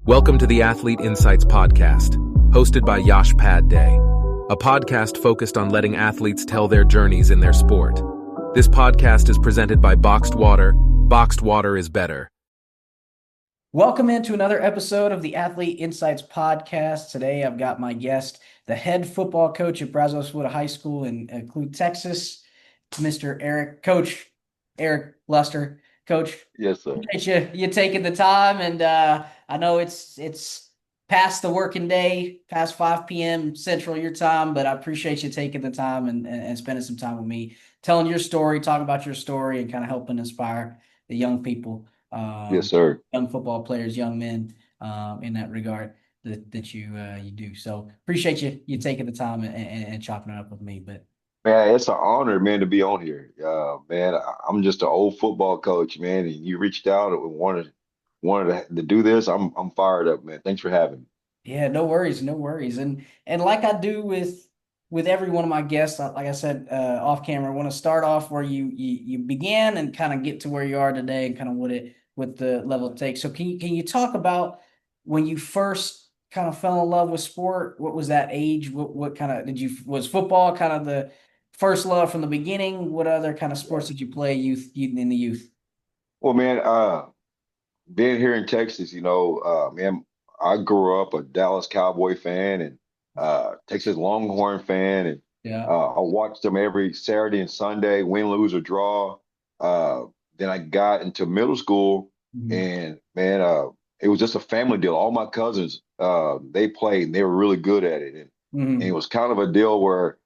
Welcome to the Athlete Insights Podcast, hosted by Yash Pad Day, a podcast focused on letting athletes tell their journeys in their sport. This podcast is presented by Boxed Water. Boxed water is better. Welcome into another episode of the Athlete Insights Podcast. Today I've got my guest, the head football coach at Brazoswood High School in Clute, Texas, Mr. Coach Eric Luster. Coach, Yes, sir. appreciate you taking the time, and I know it's past the working day, past 5 p.m. Central your time, but I appreciate you taking the time and spending some time with me, telling your story, talking about your story, and kind of helping inspire the young people, Yes, sir. young football players, young men, in that regard that you do. So appreciate you taking the time and chopping it up with me. But Man, it's an honor, man, to be on here. Man, I'm just an old football coach, man, and you reached out and wanted to do this. I'm fired up, man. Thanks for having me. yeah, no worries, no worries. And like I do with every one of my guests, like I said off camera, I want to start off where you began and kind of get to where you are today and kind of what the level it takes. So can you talk about when you first kind of fell in love with sport? What was that age? What kind of was football kind of the first love from the beginning? What other kind of sports did you play in the youth? Well, man, being here in Texas, man, I grew up a Dallas Cowboy fan and Texas Longhorn fan, and Yeah. I watched them every Saturday and Sunday, win, lose, or draw. Uh, then I got into middle school, Mhm. and man, it was just a family deal. All my cousins, they played, and they were really good at it, and it Mhm. was kind of a deal where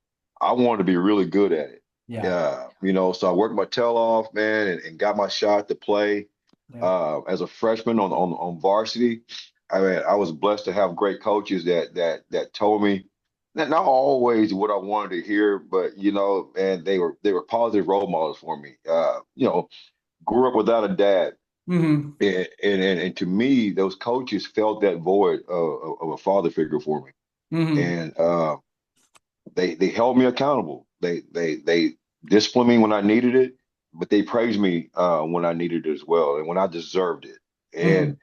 I wanted to be really good at it. Yeah. So I worked my tail off, man, and got my shot to play Yeah. as a freshman on varsity. I mean, I was blessed to have great coaches that told me not always what I wanted to hear, but and they were positive role models for me. Grew up without a dad, Mhm. and to me, those coaches felt that void of a father figure for me, Mhm. and they held me accountable. They disciplined me when I needed it, but they praised me when I needed it as well, and when I deserved it. And Mhm.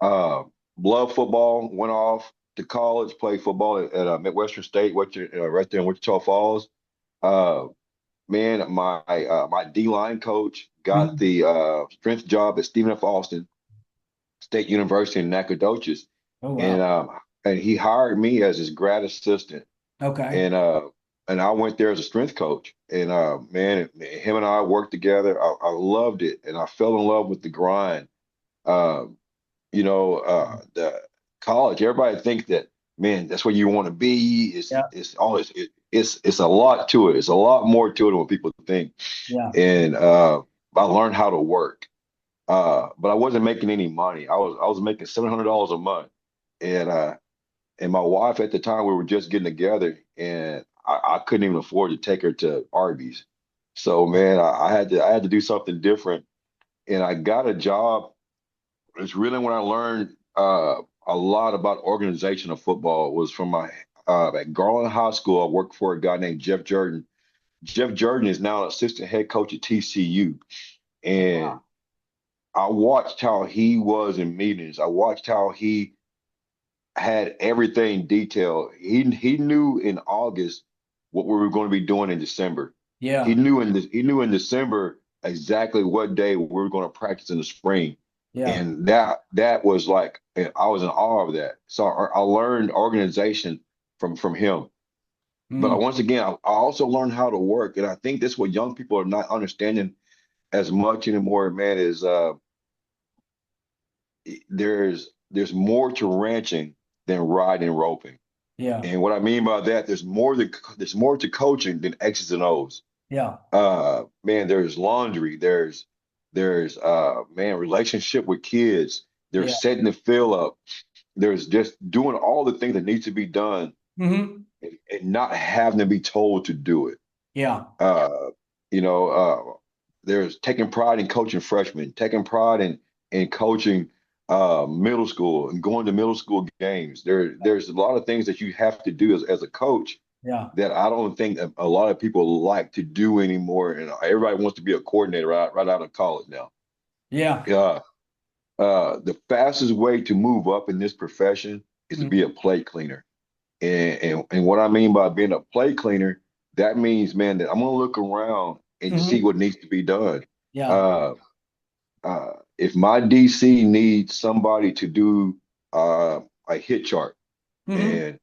uh, loved football. Went off to college, played football at Midwestern State, right there in Wichita Falls. Uh, Man, my D line coach got Mhm. the strength job at Stephen F. Austin State University in Nacogdoches, Oh and wow. um, and he hired me as his grad assistant, Okay. and I went there as a strength coach, and man, him and I worked together. I loved it, and I fell in love with the grind. Um, the college, everybody thinks that, man, that's where you want to be. Yeah. It's a lot to it. It's a lot more to it than what people think. Yeah. And I learned how to work. But I wasn't making any money. I was making $700 a month. And my wife at the time, we were just getting together, and I couldn't even afford to take her to Arby's. So man, I had to do something different. And I got a job. It's really when I learned a lot about organization of football was from my at Garland High School. I worked for a guy named Jeff Jordan. Jeff Jordan is now an assistant head coach at TCU, and Wow. I watched how he was in meetings. I watched how he had everything detailed. He knew in August what we were going to be doing in December. He Yeah. knew in December exactly what day we were going to practice in the spring, Yeah. and that was like I was in awe of that. So I learned organization from him. But Mm. once again, I also learned how to work, and I think that's what young people are not understanding as much anymore. Man, is there's more to ranching than riding and roping. Yeah. And what I mean by that, there's more to coaching than X's and O's. Yeah. Man, there's laundry, there's man, relationship with kids, Yeah. there's setting the field up, there's just doing all the things that need to be done Mhm. and not having to be told to do it. Yeah. Uh, you know, there's taking pride in coaching freshmen, taking pride in coaching middle school and going to middle school games. There's a lot of things that you have to do as a coach Yeah. that I don't think a lot of people like to do anymore. And everybody wants to be a coordinator right out of college now. Yeah. Yeah. The fastest way to move up in this profession is to Mm-hmm. be a plate cleaner. And what I mean by being a plate cleaner, that means, man, that I'm gonna look around and see Mm-hmm. what needs to be done. Yeah. Uh, if my DC needs somebody to do a hit chart, Mm-hmm. and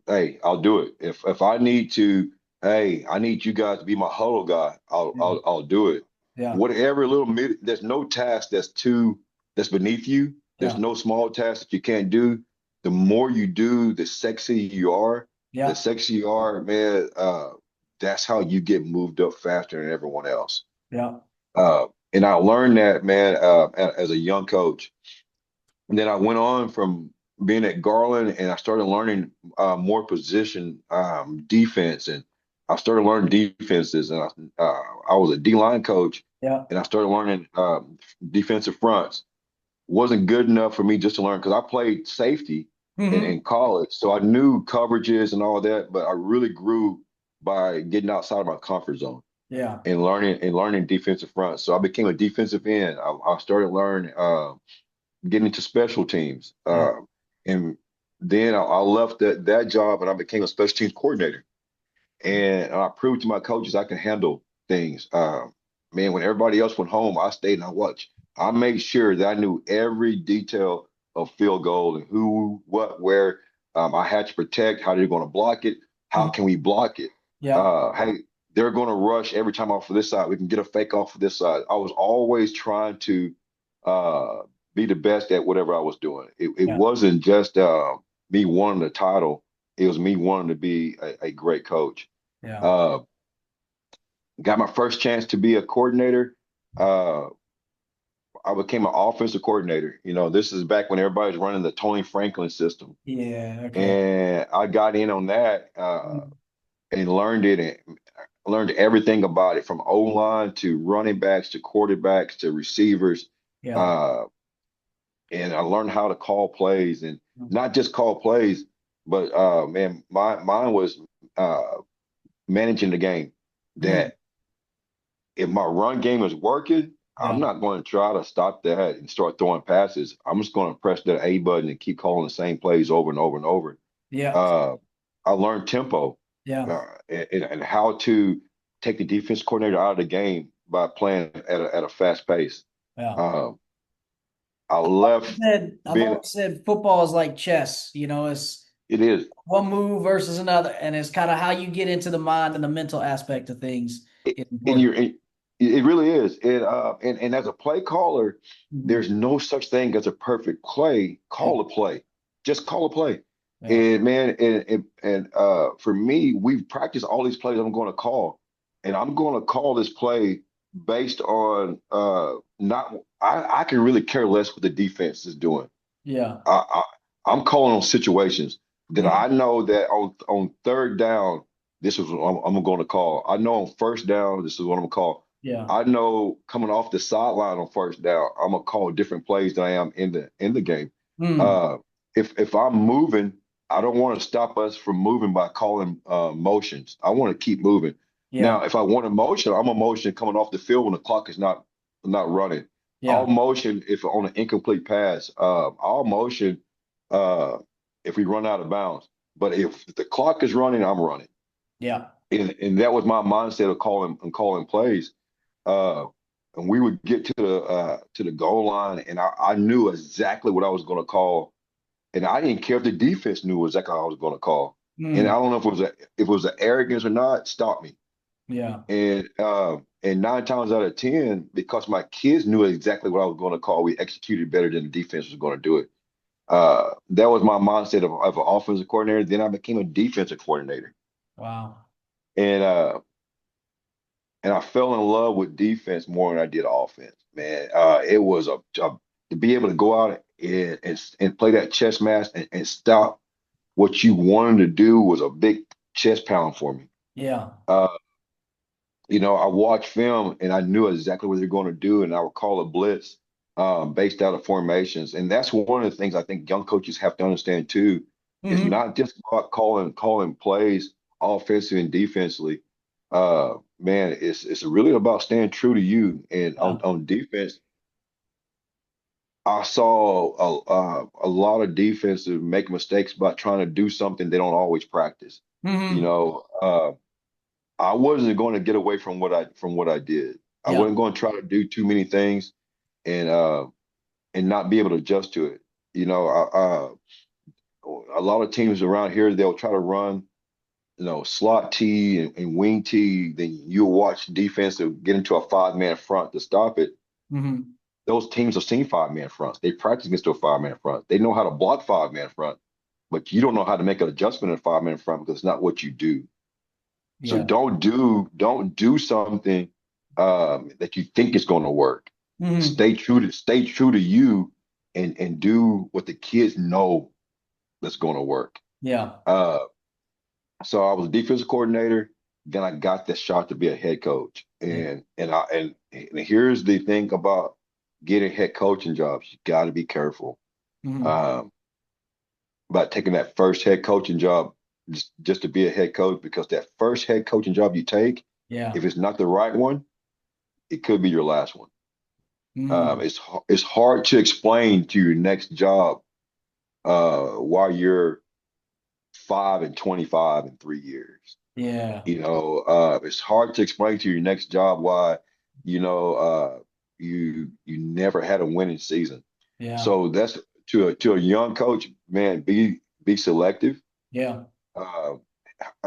hey, I'll do it. If I need to, hey, I need you guys to be my huddle guy. Yeah. I'll do it. Yeah. Whatever little there's no task that's beneath you. There's Yeah. no small task that you can't do. The more you do, the sexier you are. The Yeah. sexier you are, man. That's how you get moved up faster than everyone else. Yeah. And I learned that, man, as a young coach. And then I went on from being at Garland and I started learning more position defense. And I started learning defenses. And I was a D-line coach Yeah. and I started learning defensive fronts. Wasn't good enough for me just to learn because I played safety Mm-hmm. in college. So I knew coverages and all that, but I really grew by getting outside of my comfort zone Yeah. and learning defensive fronts. So I became a defensive end. I started learning. Getting into special teams. Yeah. And then I left that job and I became a special teams coordinator. And I proved to my coaches I can handle things. Man, when everybody else went home, I stayed and I watched. I made sure that I knew every detail of field goal and who, what, where. I had to protect. How they're going to block it. How Mhm. can we block it? Yeah. Hey, they're going to rush every time off of this side. We can get a fake off of this side. I was always trying to uh, be the best at whatever I was doing. It Yeah. wasn't just me wanting the title. It was me wanting to be a great coach. Yeah. Uh, got my first chance to be a coordinator. Uh, I became an offensive coordinator. You know, this is back when everybody's running the Tony Franklin system, Yeah. Okay. and I got in on that Mhm. and learned it and learned everything about it from O line to running backs to quarterbacks to receivers. Yeah. Uh, and I learned how to call plays and Mhm. not just call plays, but man, mine was uh, managing the game. Mhm. That if my run game is working, I'm Yeah. not going to try to stop that and start throwing passes. I'm just going to press that A button and keep calling the same plays over and over and over. Yeah. Uh, I learned tempo Yeah. and how to take the defense coordinator out of the game by playing at a fast pace. Yeah. Um, I left I've being always said football is like chess. It's it is one move versus another, and it's kind of how you get into the mind and the mental aspect of things is in important. your it really is. And as a play caller, Mhm. there's no such thing as a perfect play. Yeah. Call a play. Just call a play. Yeah. And man, for me, we've practiced all these plays I'm going to call, and I'm going to call this play based on not I can really care less what the defense is doing. Yeah. I, I'm calling on situations that Mhm. I know that on third down, this is what I'm going to call. I know on first down, this is what I'm going to call. Yeah. I know coming off the sideline on first down, I'm gonna call different plays than I am in the game. Mm. Uh, if I'm moving, I don't want to stop us from moving by calling motions. I want to keep moving. Yeah. Now, if I want a motion, I'm a motion coming off the field when the clock is not running. I'll Yeah. motion if on an incomplete pass. I'll motion uh, if we run out of bounds. But if the clock is running, I'm running. Yeah. And that was my mindset of calling plays. Uh, and we would get to the goal line, and I knew exactly what I was going to call, and I didn't care if the defense knew exactly what I was going to call. And I Mm. don't know if it was an arrogance or not, stop me. Yeah. And 9 times out of 10, because my kids knew exactly what I was going to call, we executed better than the defense was going to do it. That was my mindset of an offensive coordinator. Then I became a defensive coordinator, Wow. and I fell in love with defense more than I did offense. Man, it was to be able to go out and play that chess match and stop what you wanted to do was a big chest pound for me. Yeah. Uh, I watched film and I knew exactly what they're going to do, and I would call a blitz based out of formations. And that's one of the things I think young coaches have to understand too. It's Hmm. not just about calling plays offensively and defensively. Man, it's really about staying true to you. And Yeah. on defense, I saw a lot of defenses make mistakes by trying to do something they don't always practice. You Hmm. know, I wasn't going to get away from what I did. I Yeah. wasn't going to try to do too many things and not be able to adjust to it. You know, a lot of teams around here they'll try to run, slot T and wing T. Then you'll watch defense to get into a 5-man front to stop it. Hmm. Those teams have seen 5-man fronts. They practice against a 5-man front. They know how to block 5-man front, but you don't know how to make an adjustment in a 5-man front because it's not what you do. So Yeah. don't do something that you think is going to work. Hmm. Stay true to you and do what the kids know that's going to work. Yeah. Uh, so I was a defensive coordinator. Then I got the shot to be a head coach. Yeah. And here's the thing about getting head coaching jobs. You got to be careful Hmm. um, about taking that first head coaching job just to be a head coach because that first head coaching job you take, Yeah. if it's not the right one, it could be your last one. Hmm. It's hard to explain to your next job while you're 5 and 25 in 3 years. Yeah. It's hard to explain to your next job why, you know, you never had a winning season. Yeah. So that's to a young coach, man, be selective. Yeah. Uh,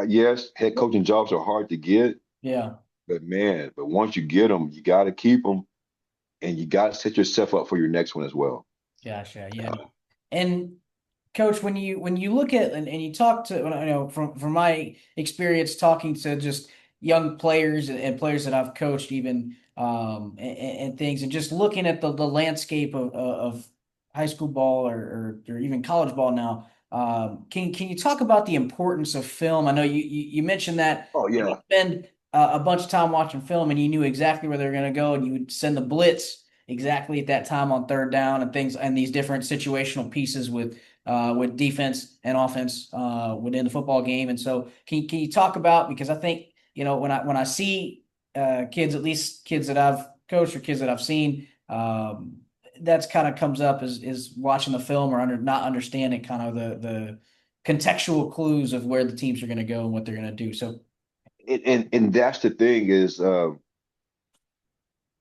yes, head coaching jobs are hard to get, Yeah. but once you get them, you got to keep them, and you got to set yourself up for your next one as well. Gotcha. Yeah. And Coach, when you look at and you talk to, from my experience talking to just young players and players that I've coached even and things and just looking at the landscape of high school ball or even college ball now, can you talk about the importance of film? I know you mentioned that Oh you yeah. spend a bunch of time watching film and you knew exactly where they were going to go and you would send the blitz exactly at that time on third down and things and these different situational pieces with defense and offense within the football game. And so, can you talk about, because I think when I see kids, at least kids that I've coached or kids that I've seen, that's kind of comes up is watching the film or not understanding kind of the contextual clues of where the teams are going to go and what they're going to do. So, And that's the thing is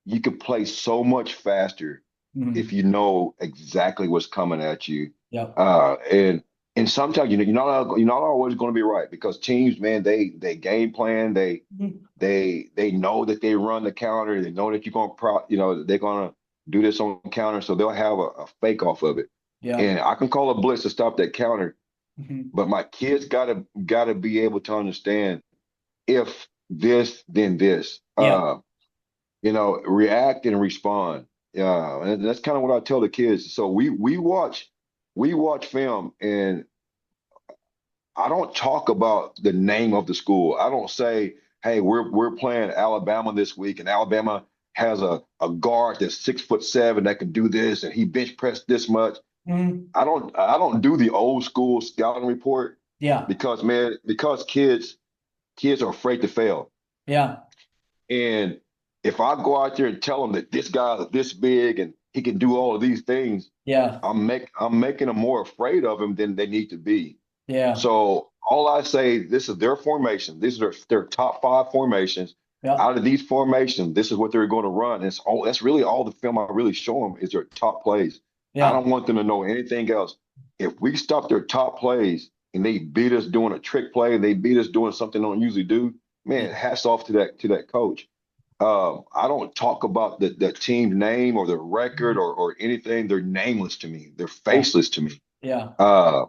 you could play so much faster if mhm. you know exactly what's coming at you. Yep. Uh, and and sometimes you're not always going to be right because teams, man, they game plan, Mhm. they know that they run the counter, they know that you're going to they're going to do this on counter, so they'll have a fake off of it. Yeah. And I can call a blitz to stop that counter, Mhm. but my kids gotta be able to understand if this, then this. Yeah. React and respond. Yeah, and that's kind of what I tell the kids. So we watch film, and I don't talk about the name of the school. I don't say, "Hey, we're playing Alabama this week, and Alabama has a guard that's 6'7" that can do this, and he bench pressed this much." Mhm. I don't do the old school scouting report Yeah. because man, because kids are afraid to fail. Yeah. And if I go out there and tell them that this guy is this big and he can do all of these things, Yeah. I'm making them more afraid of him than they need to be. Yeah. So all I say, this is their formation. These are their top 5 formations. Yeah. Out of these formations, this is what they're going to run. And that's really all the film I really show them is their top plays. I Yeah. don't want them to know anything else. If we stop their top plays and they beat us doing a trick play, they beat us doing something they don't usually do, Yeah. man, hats off to that coach. I don't talk about the team name or the record Mhm. or anything. They're nameless to me. They're Yeah. faceless to me. Yeah. Uh,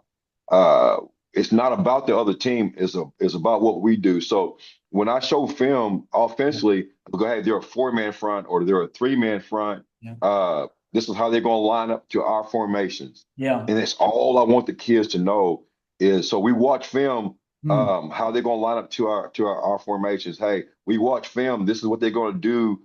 uh, it's not about the other team. It's about what we do. So when I show film offensively, I go, hey, they're a 4-man front or they're a 3-man front. Yeah. This is how they're going to line up to our formations. Yeah. And it's all I want the kids to know is so we watch film, Hmm. how they're going to line up to our formations. Hey, we watch film. This is what they're going to do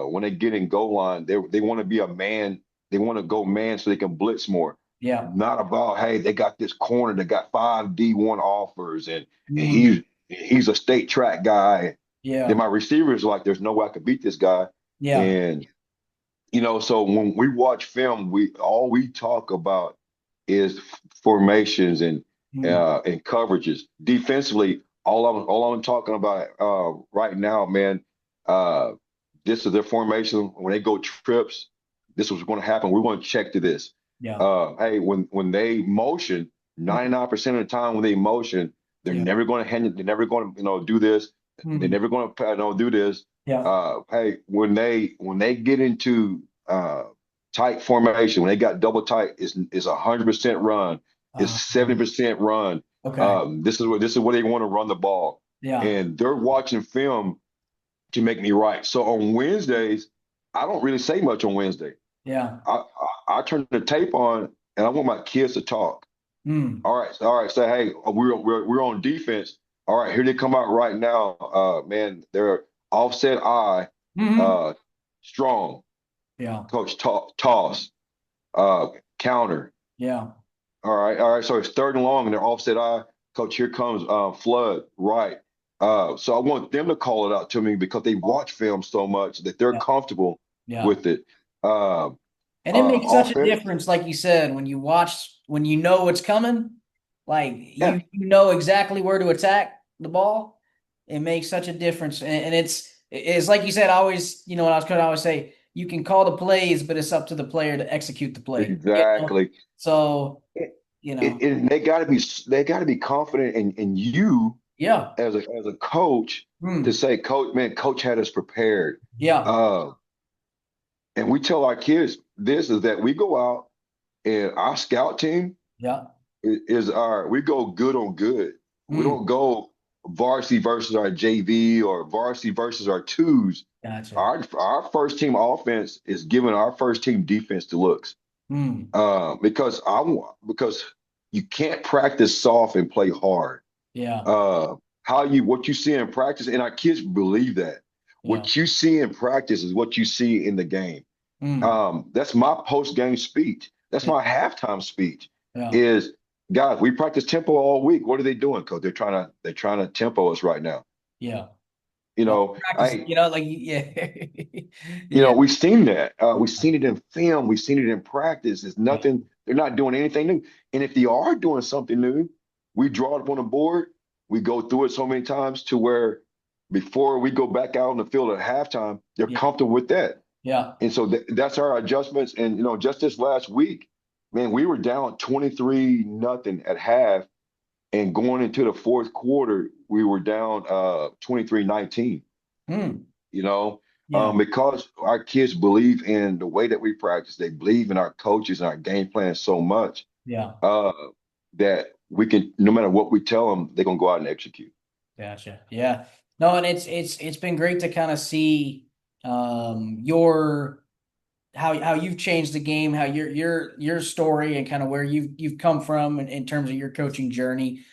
when they get in goal line. They want to be a man. They want to go man so they can blitz more. Yeah. Not about, hey, they got this corner that got 5 D1 offers and Hmm. he's a state track guy. Then Yeah. my receivers like, there's no way I could beat this guy. Yeah. And So when we watch film, we talk about is formations Mm, and coverages. Defensively, all I'm talking about right now, man. Uh, this is their formation. When they go trips, this was going to happen. We're going to check to this. yeah. Hey, when they motion, Mm, 99% of the time when they motion, they're yeah. never going to hand it. They're never going to do this. They're Mm, never going to do this. yeah. Hey, when they get into tight formation, when they got double tight, it's 100% run, it's Uh, 70% run. okay. This is where they want to run the ball, Yeah. and they're watching film to make me right. So on Wednesdays, I don't really say much on Wednesday. Yeah. I turn the tape on, and I want my kids to talk. Mm, All right. Say, hey, we're on defense. All right, here they come out right now. Man, they're offset eye, hmm. uh, strong. Yeah. Coach toss, uh, counter. Yeah. All right. So it's third and long, and they're offset eye. Coach, here comes flood right. So I want them to call it out to me because they watch film so much that they're Yeah. comfortable Yeah. with it. Uh, And it makes such a Offense, difference, like you said, when you watch, when you know what's coming, like yeah, you know exactly where to attack the ball. It makes such a difference, and it's like you said. I always, what I was going to always say, you can call the plays, but it's up to the player to execute the play. exactly. So They got to be confident in you yeah, as a coach to hmm, say, Coach, man, Coach had us prepared. yeah, Uh, and we tell our kids this is that we go out and our scout team yeah, is we go good on good. We hmm, don't go varsity versus our JV or varsity versus our twos. gotcha, Our first team offense is giving our first team defense to looks. hmm, Because you can't practice soft and play hard. yeah, Uh, what you see in practice, and our kids believe that. yeah, What you see in practice is what you see in the game. hmm, That's my post game speech. That's yeah, my halftime speech. yeah, Is guys, we practice tempo all week. What are they doing? Because they're trying to tempo us right now. yeah. You Well, know, practice, I like yeah, yeah, we've seen that. We've yeah, seen it in film. We've seen it in practice. It's yeah, nothing. They're not doing anything new. And if they are doing something new, we draw it up on the board. We go through it so many times to where before we go back out on the field at halftime, they're yeah, comfortable with that. yeah. And so that's our adjustments. And just this last week, man, we were down 23 nothing at half, and going into the fourth quarter, we were down 23-19. Hmm. You know, Yeah, because our kids believe in the way that we practice. They believe in our coaches and our game plan so much yeah, uh, that we can, no matter what we tell them, they're gonna go out and execute. gotcha. Yeah. No, and it's been great to kind of see your how you've changed the game, how your story and kind of where you've come from in terms of your coaching journey.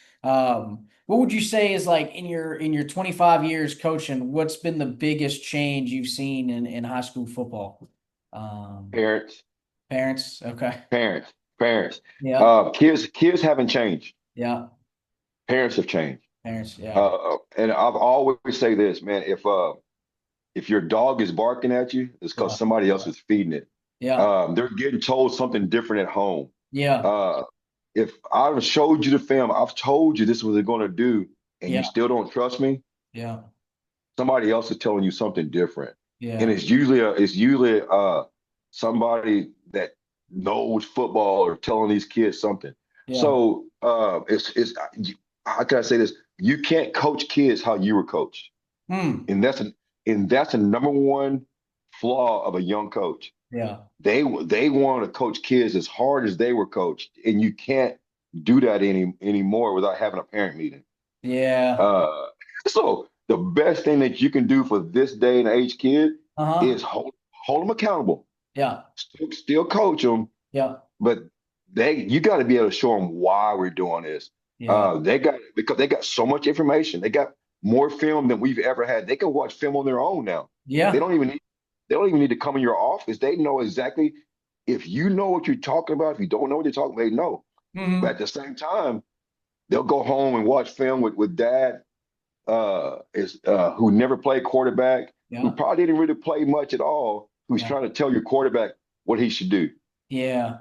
What would you say is like in your 25 years coaching, what's been the biggest change you've seen in high school football? Um, Parents, Parents, okay. parents, parents. Yeah, Kids haven't changed. yeah, Parents have changed. parents, yeah, And I've always say this, man. If your dog is barking at you, it's because yeah, somebody else is feeding it. yeah, They're getting told something different at home. yeah, Uh, if I've showed you the film, I've told you this is what they're going to do, and you yeah, still don't trust me, yeah, somebody else is telling you something different. And yeah, it's usually somebody that knows football or telling these kids something. yeah. So how can I say this? You can't coach kids how you were coached. Hmm. And that's a number one flaw of a young coach. Yeah, They want to coach kids as hard as they were coached, and you can't do that anymore without having a parent meeting. yeah, Uh, so the best thing that you can do for this day and age kid uh-huh, is hold them accountable. yeah, Still coach them, yeah, but you got to be able to show them why we're doing this. yeah, Because they got so much information. They got more film than we've ever had. They can watch film on their own now. They yeah, don't even need they don't even need to come in your office. They know exactly if you know what you're talking about. If you don't know what you're talking about, they know. But hmm, at the same time, they'll go home and watch film with dad, is who never played quarterback, who yeah, probably didn't really play much at all. who's Yeah. trying to tell your quarterback what he should do. Yeah.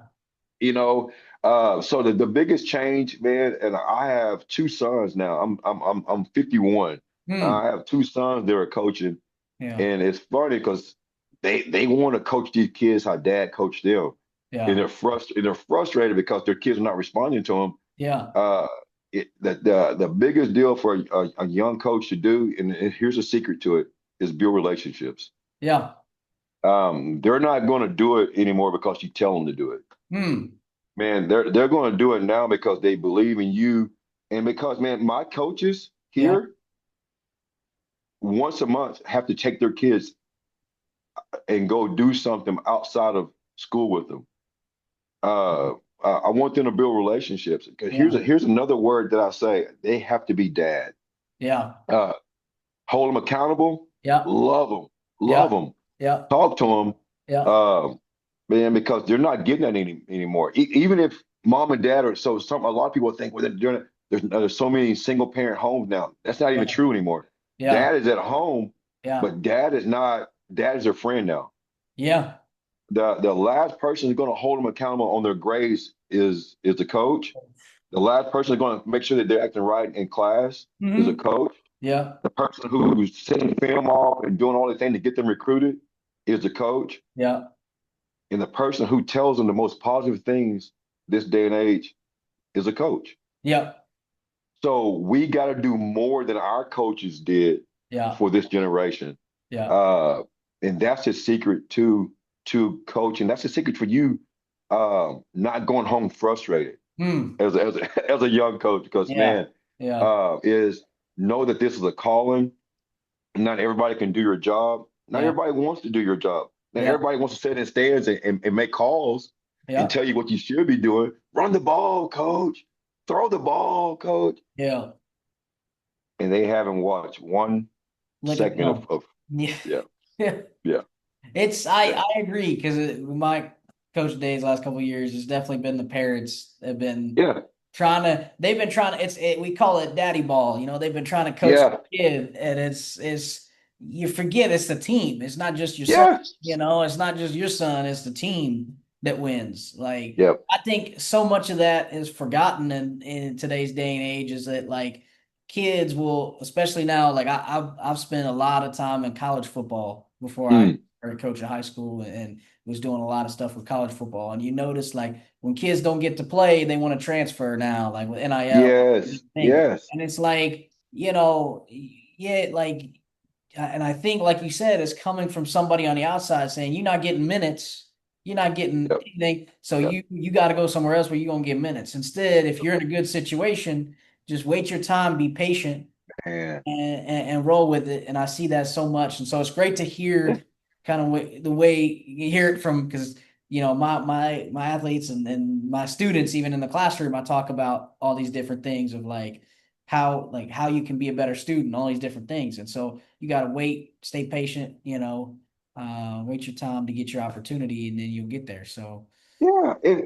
You know, so the biggest change, man, and I have two sons now. I'm 51. Hmm. I have two sons that are coaching, Yeah. and it's funny because they want to coach these kids how dad coached them, and Yeah. they're frustrated because their kids are not responding to them. Yeah. Uh, the biggest deal for a young coach to do, and here's a secret to it, is build relationships. Yeah. They're not going to do it anymore because you tell them to do it. Hmm. Man, they're going to do it now because they believe in you, and because, man, my coaches Yeah. here once a month have to take their kids and go do something outside of school with them. I want them to build relationships. 'Cause Yeah. here's another word that I say: they have to be dad. Yeah. Uh, Hold them accountable, Yeah. love Yeah. them, Yeah. talk to them, Yeah. um, man, because they're not getting that anymore. Even if mom and dad are a lot of people think, well, they're doing it. There's so many single parent homes now. That's not even Yeah. true anymore. Yeah. Dad is at home, Yeah. but dad is not. Dad is their friend now. Yeah. The last person who's going to hold them accountable on their grades is the coach. The last person who's going to make sure that they're acting right in class is a Hmm. coach. Yeah. The person who's sending film off and doing all the things to get them recruited is the coach. Yeah. And the person who tells them the most positive things this day and age is a coach. Yeah. So we got to do more than our coaches did Yeah. for this generation. Yeah. Uh, and that's the secret to coaching. That's the secret for you not going home frustrated Hmm. as a young coach. Because, Yeah. man, Yeah. is know that this is a calling. Not everybody can do your job. Not Yeah. everybody wants to do your job. Not Yeah. everybody wants to sit in stands and make calls and Yeah. tell you what you should be doing. Run the ball, coach. Throw the ball, coach. Yeah. And they haven't watched one Look at second them. of Yeah. yeah, Yeah. yeah, It's yeah, I agree because my coach days last couple of years has definitely been the parents have been yeah, they've been trying to we call it daddy ball, they've been trying to coach yeah, the kid, and it's you forget it's the team. It's not just your son, yeah, it's not just your son, it's the team that wins. Like yeah. I think so much of that is forgotten in today's day and age is that like kids will, especially now, like I've spent a lot of time in college football before I Mm, started coaching high school and was doing a lot of stuff with college football. And you notice like when kids don't get to play, they want to transfer now, like with NIL yes, thing. yes. And it's like, yeah, like, and I think, like you said, it's coming from somebody on the outside saying, you're not getting minutes, you're not getting Yep, anything. So yep. you got to go somewhere else where you're going to get minutes. Instead, if you're in a good situation, just wait your time, be patient, And and roll with it. And I see that so much. And so it's great to yeah, hear kind of the way you hear it from, because my athletes and my students, even in the classroom, I talk about all these different things of like how you can be a better student, all these different things. And so you got to wait, stay patient, wait your time to get your opportunity, and then you'll get there. So yeah. And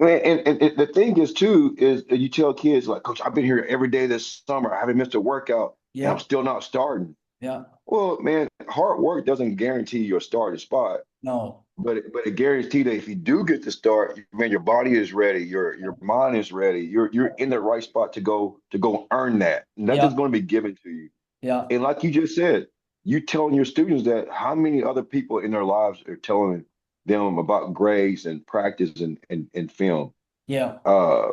the thing is too is that you tell kids like, Coach, I've been here every day this summer. I haven't missed a workout, and I'm yeah, still not starting. yeah, Well, man, hard work doesn't guarantee your starting spot, no, but it guarantees that if you do get to start, man, your body is ready, your mind is ready, you're in the right spot to go earn that. yeah, Nothing's going to be given to you. yeah, And like you just said, you telling your students that how many other people in their lives are telling them about grades and practice and film. yeah, Uh,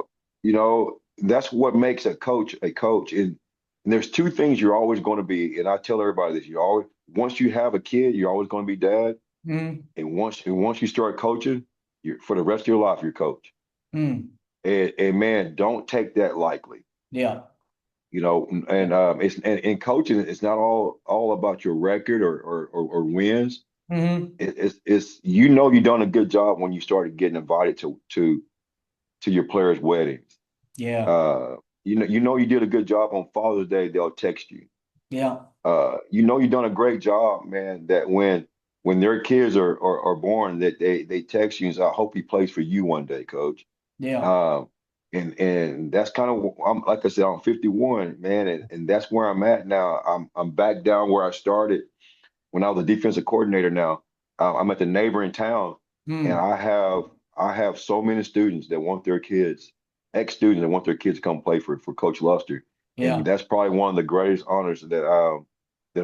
that's what makes a coach a coach. And there's two things you're always going to be, and I tell everybody this, you always once you have a kid, you're always going to be dad. mm, And once you start coaching, you're for the rest of your life, you're coach. mm, And man, don't take that lightly. yeah, And and coaching, it's not all about your record or wins. mm-hmm, It's you've done a good job when you started getting invited to your players' weddings. yeah, Uh, you did a good job on Father's Day. They'll text you. yeah, You've done a great job, man. That when their kids are born, that they text you and say, "I hope he plays for you one day, coach." yeah, Um, and that's kind of I'm like I said, I'm 51, man, and that's where I'm at now. I'm back down where I started when I was a defensive coordinator. Now I'm at the neighboring town, and Hmm. I have so many students that want their kids, ex-students that want their kids to come play for Coach Luster, and Yeah. that's probably one of the greatest honors that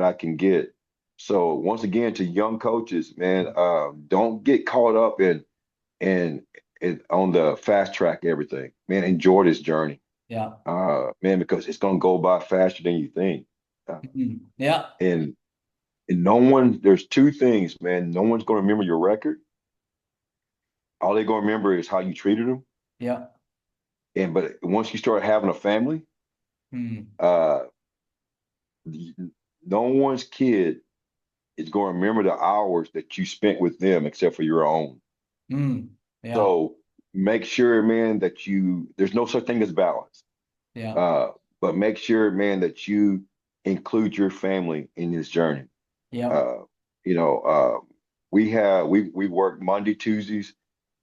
I can get. So once again, to young coaches, man, don't get caught up in in on the fast track everything. Man, enjoy this journey, Yeah. man, because it's gonna go by faster than you think. Uh, Mhm. Yeah. and and no one, there's two things, man. No one's gonna remember your record. All they're gonna remember is how you treated them. Yeah. And but once you start having a family, Hmm. uh, no one's kid is gonna remember the hours that you spent with them except for your own. Hmm. Yeah. So make sure, man, that there's no such thing as balance. Yeah. Uh, but make sure, man, that you include your family in this journey. Yeah. Uh, you know, we work Monday, Tuesdays,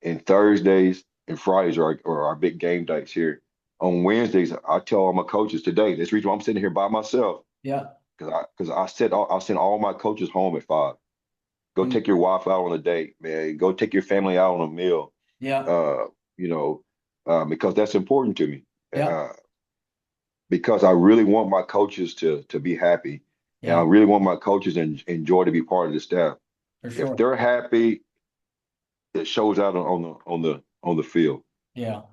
and Thursdays and Fridays are our big game days here. On Wednesdays, I tell all my coaches today. This reason why I'm sitting here by myself Yeah. because I send all my coaches home at 5. Go Mm. take your wife out on a date, man. Go take your family out on a meal. Yeah. Uh, you know, because that's important to me. Yeah. Uh, because I really want my coaches to be happy, and I Yeah. really want my coaches and enjoy to be part of the staff. For If sure. they're happy, it shows out on the field. Yeah.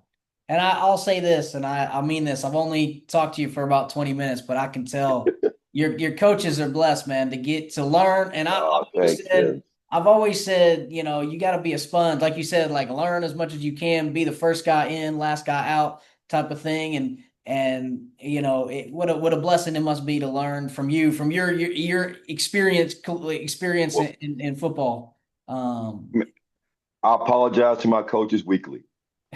And I'll say this, and I mean this. I've only talked to you for about 20 minutes, but I can tell your coaches are blessed, man, to get to learn. And Oh, thanks, man. I've always said, you got to be a sponge, like you said, like learn as much as you can, be the first guy in, last guy out, type of thing. And what a blessing it must be to learn from you, from your experience Well, in football. Um, I apologize to my coaches weekly.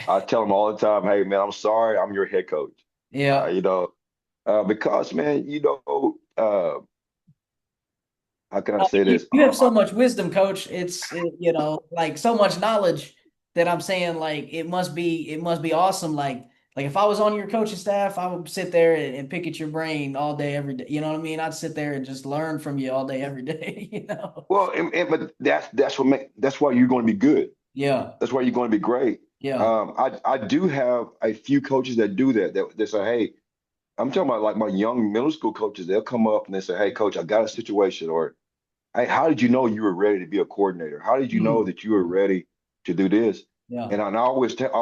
I tell them all the time, "Hey, man, I'm sorry. I'm your head coach." yeah. You know, because man, how can I say You, this? you have so much wisdom, coach. Like so much knowledge that I'm saying like it must be awesome. Like if I was on your coaching staff, I would sit there and pick at your brain all day, every day. You know what I mean? I'd sit there and just learn from you all day, every day, you know? Well, but that's why you're going to be good. Yeah. That's why you're going to be great. Yeah. I do have a few coaches that do that. That say, "Hey," I'm talking about like my young middle school coaches. They'll come up and they say, "Hey, coach, I got a situation," or "Hey, how did you know you were ready to be a coordinator? How did you know Mm. that you were ready to do this?" Yeah. And I always start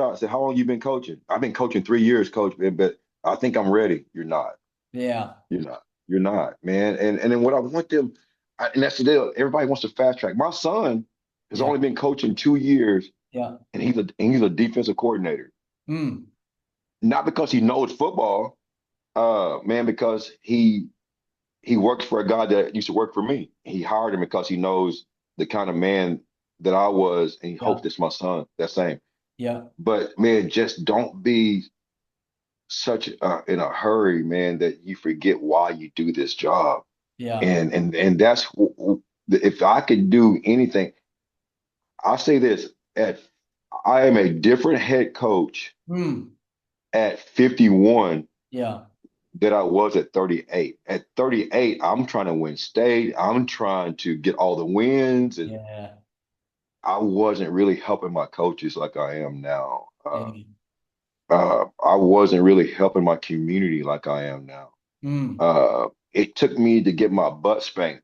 out and say, "How long you been coaching?" "I've been coaching 3 years, coach, but I think I'm ready." You're not. Yeah. You're not. You're not, man. And then what I want them, and that's the deal. Everybody wants to fast track. My son has Yeah. only been coaching 2 years, Yeah. and he's a defensive coordinator. Mm. Not because he knows football, man, because he works for a guy that used to work for me. He hired him because he knows the kind of man that I was, and he Yeah. hopes that's my son. That same. Yeah. But man, just don't be such in a hurry, man, that you forget why you do this job. Yeah. And that's if I could do anything, I'll say this: at I am a different head coach Mm. at 51 Yeah. that I was at 38. At 38, I'm trying to win state. I'm trying to get all the wins, and Yeah. I wasn't really helping my coaches like I am now. Yeah. I wasn't really helping my community like I am now. Mm. It took me to get my butt spanked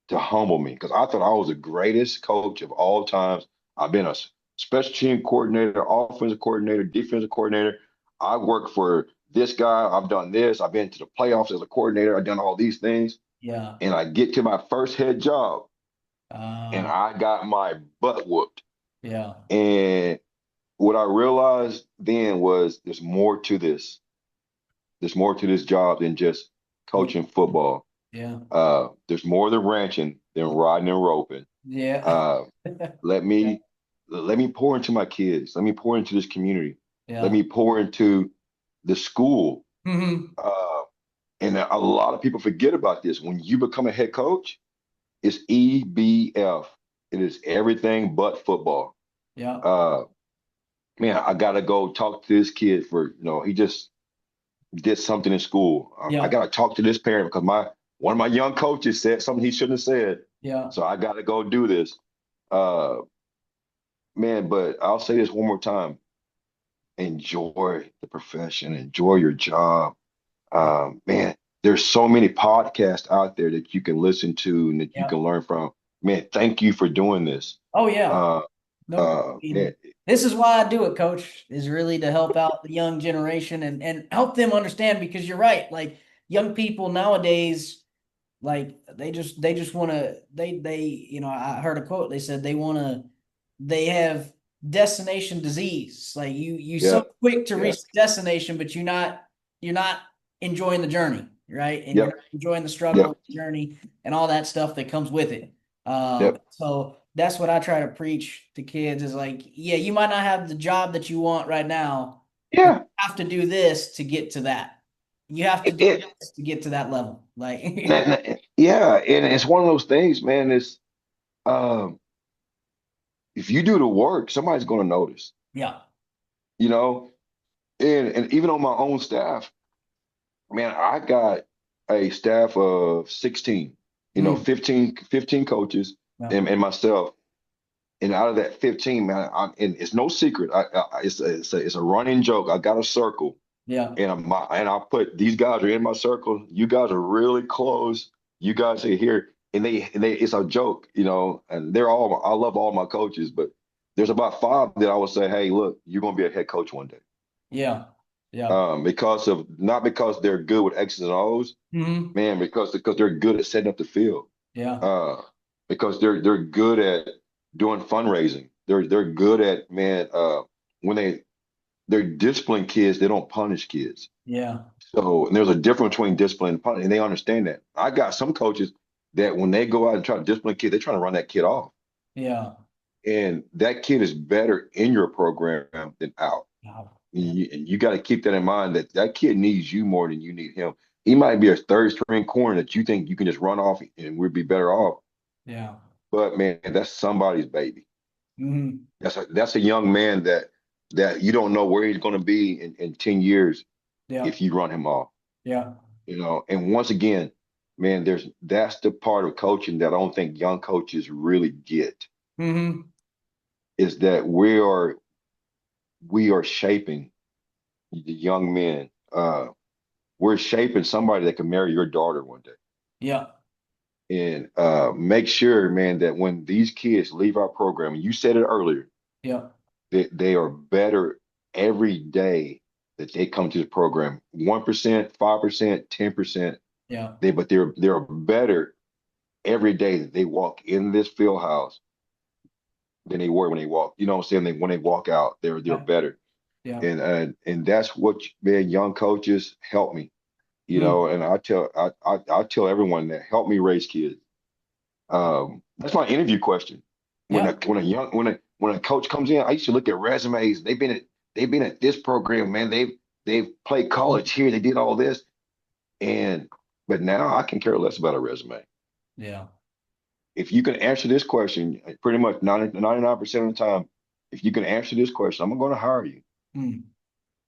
to humble me because I thought I was the greatest coach of all times. I've been a special team coordinator, offensive coordinator, defensive coordinator. I worked for this guy. I've done this. I've been to the playoffs as a coordinator. I've done all these things. Yeah. And I get to my first head job and Uh, I got my butt whooped. yeah. And what I realized then was there's more to this. There's more to this job than just Yeah. coaching football. Yeah. There's more than ranching than riding and roping. Yeah. Uh, let Yeah. me let me pour into my kids. Let me pour into this community. Let Yeah. me pour into the school. Hmm. Uh, and a lot of people forget about this. When you become a head coach, it's EBF. It is everything but football. Yeah. Uh, man, I gotta go talk to this kid he just did something in school. I Yeah. gotta talk to this parent because my one of my young coaches said something he shouldn't have said. Yeah. So I got to go do this. Uh, man, but I'll say this one more time. Enjoy the profession, enjoy your job. Yeah. Man, there's so many podcasts out there that you can listen to and that you Yeah. can learn from. Man, thank you for doing this. Oh yeah. Uh, No, I Man, mean, this is why I do it, coach, is really to help out the young generation and help them understand, because you're right. Like young people nowadays, like they just want to they I heard a quote. They said they have destination disease. Like you yeah, so quick to yeah, reach the destination, but you're not enjoying the journey, right? And you're yep, not enjoying the struggle yep, of the journey and all that stuff that comes with it. yep, So that's what I try to preach to kids is like, yeah, you might not have the job that you want right now, but you yeah. have to do this to get to that. You have to It, do it, this to get to that level. Like, yeah, and it's one of those things, man. It's um, if you do the work, somebody's going to notice, yeah. you know. And even on my own staff, man, I got a staff of 16, Mm, 15 coaches yeah. and myself. And out of that 15, man, and it's no secret. It's a running joke. I got a circle, Yeah. and I put these guys are in my circle. You guys are really close. You guys are here, and they it's a joke, And they're all I love all my coaches, but there's about five that I would say, hey, look, you're gonna be a head coach one day. Yeah. Yeah. Because of not because they're good with X's and O's, Hmm. man, because they're good at setting up the field. Yeah. Uh, because they're good at doing fundraising. They're good at man. When they're disciplined kids, they don't punish kids. Yeah. So and there's a difference between discipline and punishing, and they understand that. I got some coaches that when they go out and try to discipline a kid, they're trying to run that kid off, Yeah. and that kid is better in your program than out. Wow. Yeah. You got to keep that in mind that that kid needs you more than you need him. He might be a third string corner that you think you can just run off and we'd be better off. Yeah. But man, that's somebody's baby. Hmm. That's a young man that you don't know where he's going to be in 10 years Yeah. if you run him off. Yeah. And once again, man, that's the part of coaching that I don't think young coaches really get Hmm. is that we are shaping the young men. We're shaping somebody that can marry your daughter one day. Yeah. And make sure, man, that when these kids leave our program, and you said it earlier, Yeah. that they are better every day that they come to the program. 1%, 5%, 10%. Yeah. They're better every day that they walk in this field house than they were when they walk. You know what I'm saying? When they walk out, they're Yeah. better. Yeah. And that's what man, young coaches help me. Mm. And I tell everyone that help me raise kids. That's my interview question. Yeah. When a coach comes in, I used to look at resumes. They've been at this program, man. They've played college here. They did all this, and but now I can care less about a resume. Yeah. If you can answer this question, pretty much 99% of the time, if you can answer this question, I'm going to hire you. Mm.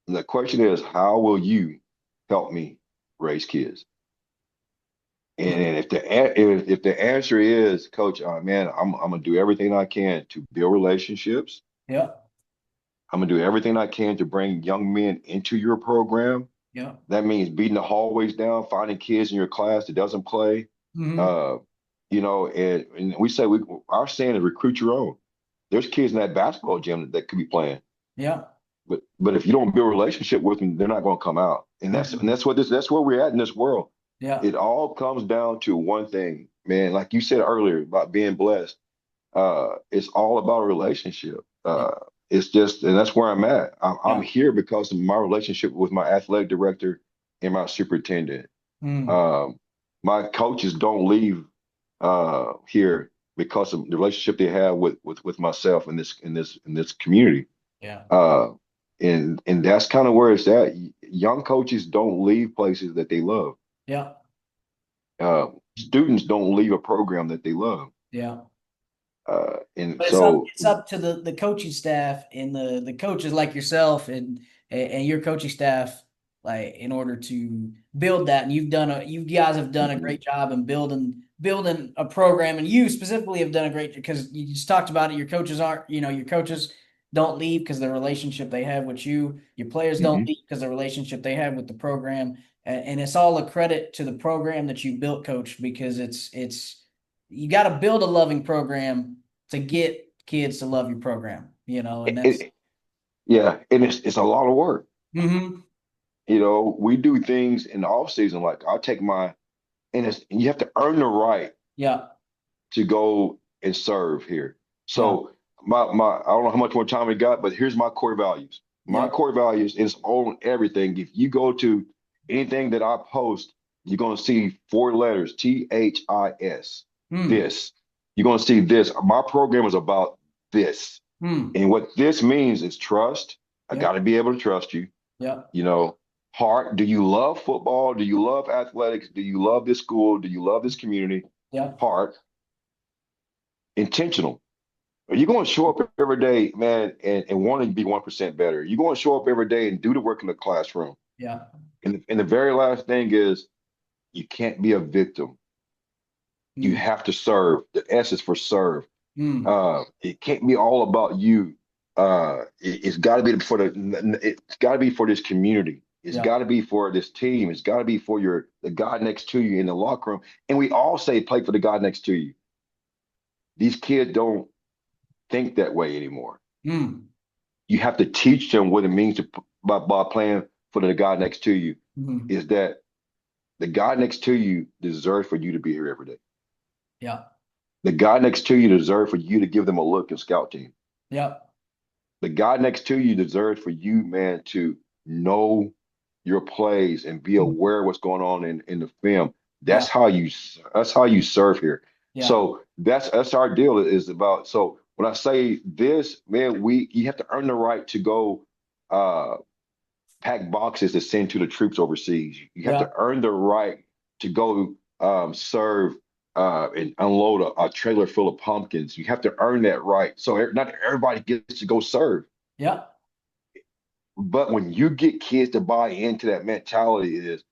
And the question is, how will you help me raise kids? Yeah. And if the answer is, Coach, man, I'm gonna do everything I can to build relationships. Yeah. I'm gonna do everything I can to bring young men into your program. Yeah. That means beating the hallways down, finding kids in your class that doesn't play. Hmm. Uh, and we say our saying is recruit your own. There's kids in that basketball gym that could be playing, Yeah. but if you don't build a relationship with them, they're not going to come out. And Mhm. that's where we're at in this world. Yeah. It all comes down to one thing, man. Like you said earlier about being blessed. It's all about a relationship. Yeah. It's just, and that's where I'm at. I'm Yeah. here because of my relationship with my athletic director and my superintendent. Mm. Um, my coaches don't leave here because of the relationship they have with myself in this community. Yeah. Uh, and that's kind of where it's at. Young coaches don't leave places that they love. Yeah. Students don't leave a program that they love. Yeah. And But so, it's up to the coaching staff and the coaches like yourself and your coaching staff, like in order to build that. And you guys have done a mhm, great job in building building a program, and you specifically have done a great, because you just talked about it. Your coaches aren't, your coaches don't leave because the relationship they have with you. Your players don't Hmm. leave because the relationship they have with the program. And it's all a credit to the program that you built, Coach, because it's you got to build a loving program to get kids to love your program, and that's Yeah, and it's a lot of work. hmm We do things in the off season. Like I take my and you have to earn the right yeah, to go and serve here. yeah, So my I don't know how much more time we got, but here's my core values. My yeah, core values is on everything. If you go to anything that I post, you're gonna see four letters, THIS. hmm, This. You're gonna see this. My program is about this. hmm, And what this means is trust. I yep, gotta be able to trust you. yep, You know, heart. Do you love football? Do you love athletics? Do you love this school? Do you love this community? yep, Heart. Intentional. Are you going to show up every day, man, and want to be 1% better? You're going to show up every day and do the work in the classroom. yeah, And the very last thing is you can't be a victim. You hmm, have to serve. The S is for serve. hmm, It can't be all about you. It's got to be for it's got to be for this community. It's yeah, got to be for this team. It's got to be for the guy next to you in the locker room. And we all say play for the guy next to you. These kids don't think that way anymore. hmm, You have to teach them what it means by playing for the guy next to you. hmm, Is that the guy next to you deserves for you to be here every day. yeah, The guy next to you deserves for you to give them a look in scout team. yep, The guy next to you deserves for you, man, to know your plays and be hmm, aware of what's going on in the film. yeah, That's how you serve here. yeah, So that's our deal is about. So when I say this, man, you have to earn the right to go uh pack boxes to send to the troops overseas. You have to yeah, earn the right to go serve and unload a trailer full of pumpkins. You have to earn that right. So not everybody gets to go serve. yeah, But when you get kids to buy into that mentality, is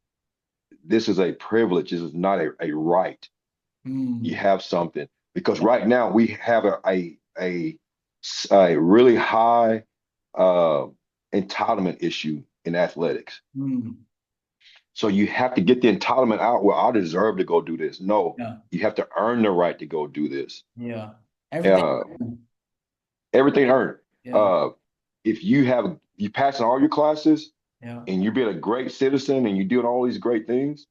this is a privilege. This is not a right. You hmm, have something because yeah, right now we have a really high uh, entitlement issue in athletics. hmm, So you have to get the entitlement out. Well, I deserve to go do this. No, yeah, you have to earn the right to go do this. yeah. Everything, Uh, Everything earned. yeah, Uh, if you passing all your classes yeah, and you're being a great citizen and you're doing all these great things,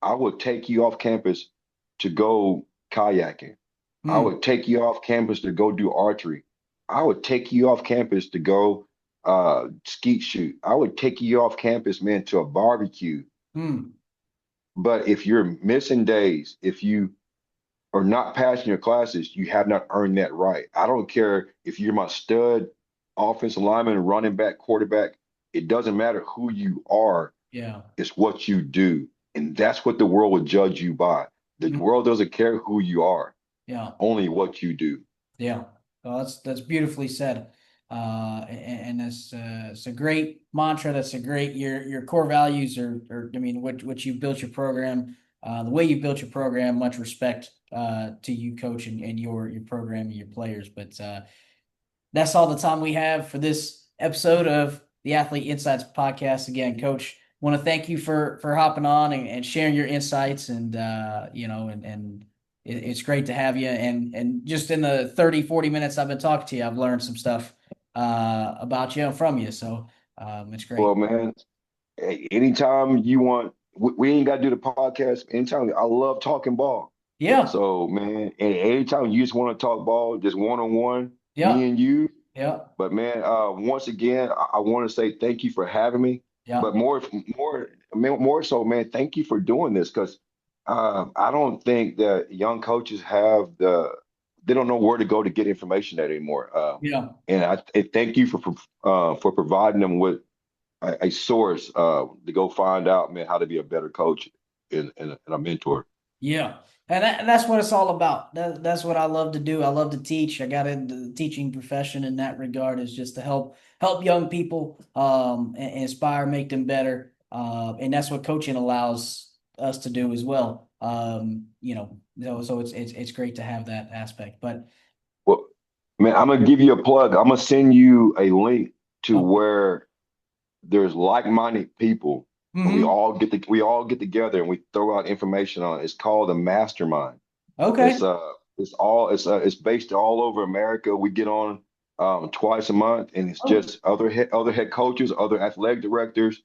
I would take you off campus to go kayaking. I hmm, would take you off campus to go do archery. I would take you off campus to go skeet shoot. I would take you off campus, man, to a barbecue. hmm, But if you're missing days, if you are not passing your classes, you have not earned that right. I don't care if you're my stud, offensive lineman, running back, quarterback. It doesn't matter who you are, yeah, it's what you do. And that's what the world will judge you by. The hmm, world doesn't care who you are, yeah. only what you do. Yeah, well, that's beautifully said, and that's it's a great mantra. That's a great your core values are I mean what you built your program, the way you built your program. Much respect to you, coach, and your program and your players. But that's all the time we have for this episode of the Athlete Insights podcast. Again, Coach, want to thank you for hopping on and sharing your insights, and and it's great to have you. And just in the 30-40 minutes I've been talking to you, I've learned some stuff about you and from you. So it's Well, great. man, anytime you want, we ain't got to do the podcast. Anytime, I love talking ball. Yeah, So, man, and anytime you just want to talk ball, just one on one, yeah, me and you. yeah, But man, once again, I want to say thank you for having me. yeah, But more so, man, thank you for doing this because I don't think that young coaches they don't know where to go to get information at anymore. yeah. And I thank you for providing them with a source to go find out, man, how to be a better coach and a mentor. Yeah. And that's what it's all about. That's what I love to do. I love to teach. I got into the teaching profession in that regard, is just to help young people and inspire, make them better. And that's what coaching allows us to do as well. So it's great to have that aspect. But Well, man, I'm gonna give you a plug. I'm gonna send you a link to okay. where there's like-minded people, and we Mm-hmm. all get together and we throw out information on it. It's called a mastermind. Okay. It's based all over America. We get on twice a month, and it's Oh. just other head coaches, other athletic directors,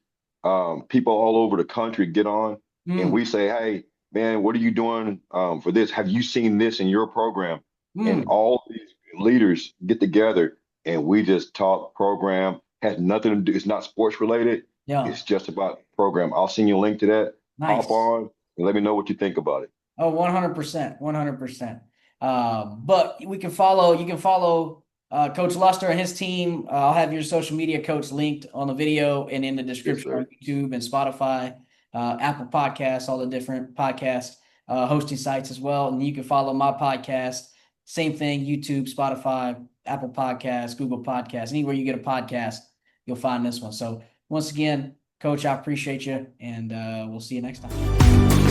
people all over the country get on, and Mm, we say, hey, man, what are you doing for this? Have you seen this in your program? And mm. all these leaders get together, and we just talk program. Has nothing to do. It's not sports related. Yeah. It's just about program. I'll send you a link to that. Hop Nice. on and let me know what you think about it. Oh, 100%, 100%. But you can follow Coach Luster and his team. I'll have your social media coach linked on the video and in the Yes, description on sir. YouTube and Spotify, Apple Podcasts, all the different podcast hosting sites as well. And you can follow my podcast, same thing, YouTube, Spotify, Apple Podcasts, Google Podcasts, anywhere you get a podcast, you'll find this one. So once again, Coach, I appreciate you, and we'll see you next time.